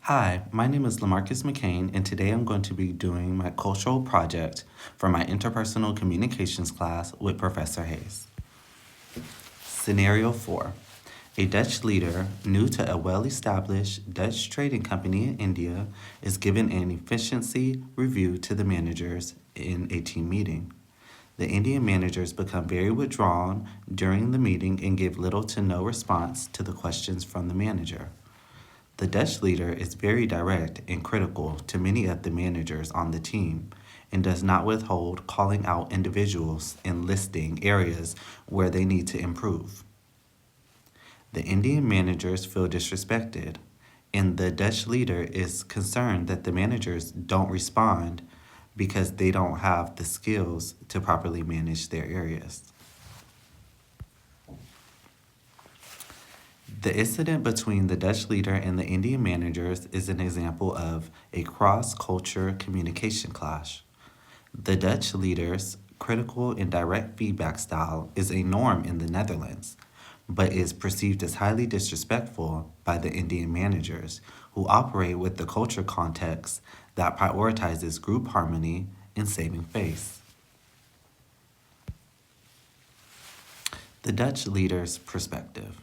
Hi, my name is Lamarcus McCain, and today I'm going to be doing my cultural project for my interpersonal communications class with Professor Hayes. Scenario 4. A Dutch leader, new to a well established Dutch trading company in India, is given an efficiency review to the managers in a team meeting. The Indian managers become very withdrawn during the meeting and give little to no response to the questions from the manager. The Dutch leader is very direct and critical to many of the managers on the team and does not withhold calling out individuals and listing areas where they need to improve. The Indian managers feel disrespected, and the Dutch leader is concerned that the managers don't respond because they don't have the skills to properly manage their areas. The incident between the Dutch leader and the Indian managers is an example of a cross-culture communication clash. The Dutch leader's critical and direct feedback style is a norm in the Netherlands, but is perceived as highly disrespectful by the Indian managers, who operate with the culture context that prioritizes group harmony and saving face. The Dutch leader's perspective.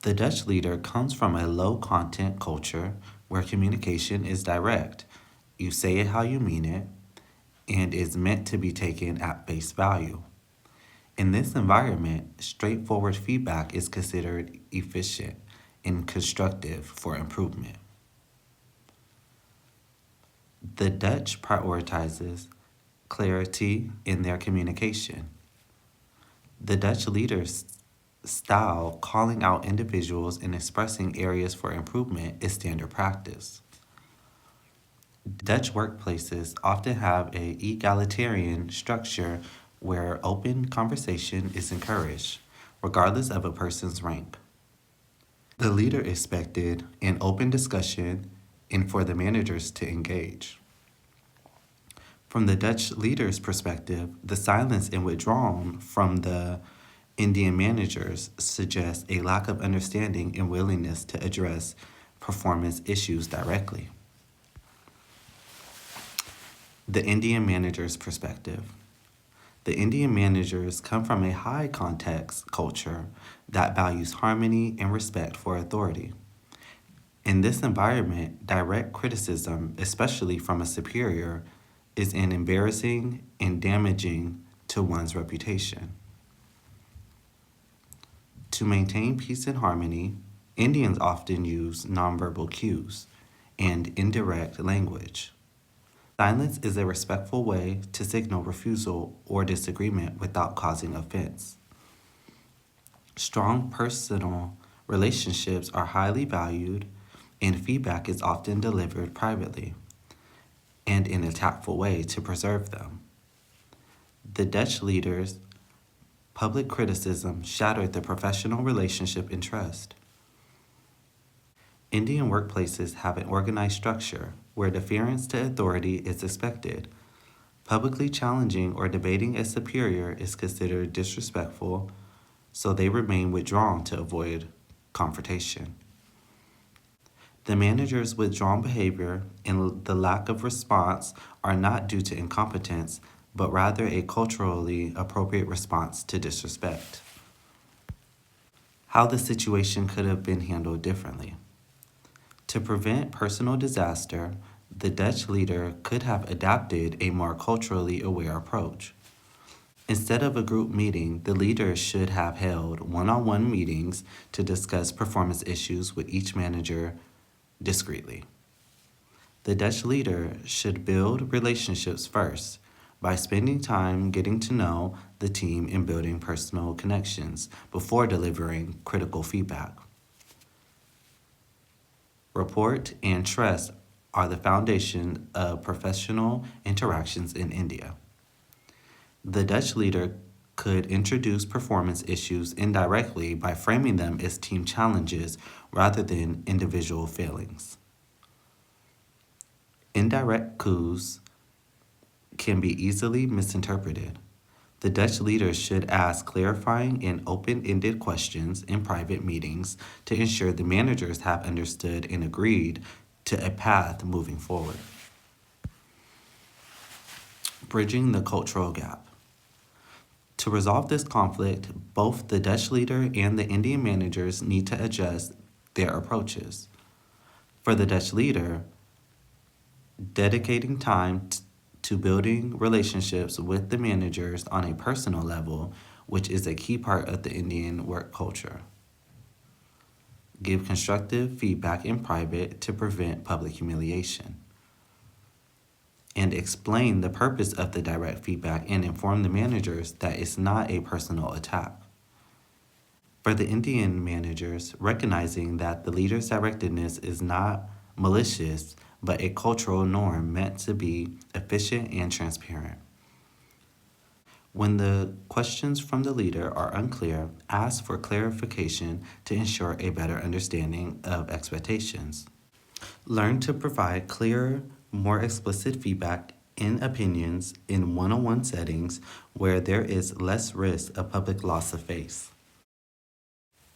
The Dutch leader comes from a low content culture where communication is direct. You say it how you mean it and is meant to be taken at face value. In this environment, straightforward feedback is considered efficient and constructive for improvement. The Dutch prioritizes clarity in their communication. The Dutch leader's style, calling out individuals and expressing areas for improvement, is standard practice. Dutch workplaces often have an egalitarian structure where open conversation is encouraged, regardless of a person's rank. The leader expected an open discussion and for the managers to engage. From the Dutch leader's perspective, the silence and withdrawal from the Indian managers suggests a lack of understanding and willingness to address performance issues directly. The Indian manager's perspective. The Indian managers come from a high context culture that values harmony and respect for authority. In this environment, direct criticism, especially from a superior, is an embarrassing and damaging to one's reputation. To maintain peace and harmony, Indians often use nonverbal cues and indirect language. Silence is a respectful way to signal refusal or disagreement without causing offense. Strong personal relationships are highly valued, and feedback is often delivered privately and in a tactful way to preserve them. The Dutch leaders' public criticism shattered the professional relationship and trust. Indian workplaces have an organized structure where deference to authority is expected. Publicly challenging or debating a superior is considered disrespectful, so they remain withdrawn to avoid confrontation. The manager's withdrawn behavior and the lack of response are not due to incompetence, but rather a culturally appropriate response to disrespect. How the situation could have been handled differently. To prevent personal disaster, the Dutch leader could have adopted a more culturally aware approach. Instead of a group meeting, the leader should have held one-on-one meetings to discuss performance issues with each manager discreetly. The Dutch leader should build relationships first by spending time getting to know the team and building personal connections before delivering critical feedback. Rapport and trust are the foundation of professional interactions in India. The Dutch leader could introduce performance issues indirectly by framing them as team challenges rather than individual failings. Indirect cues can be easily misinterpreted. The Dutch leaders should ask clarifying and open-ended questions in private meetings to ensure the managers have understood and agreed to a path moving forward. Bridging the cultural gap. To resolve this conflict, both the Dutch leader and the Indian managers need to adjust their approaches. For the Dutch leader, dedicating time to building relationships with the managers on a personal level, which is a key part of the Indian work culture. Give constructive feedback in private to prevent public humiliation. And explain the purpose of the direct feedback and inform the managers that it's not a personal attack. For the Indian managers, recognizing that the leader's directedness is not malicious, but a cultural norm meant to be efficient and transparent. When the questions from the leader are unclear, ask for clarification to ensure a better understanding of expectations. Learn to provide clearer, more explicit feedback and opinions in one-on-one settings where there is less risk of public loss of face.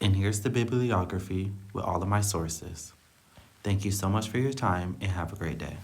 And here's the bibliography with all of my sources. Thank you so much for your time and have a great day.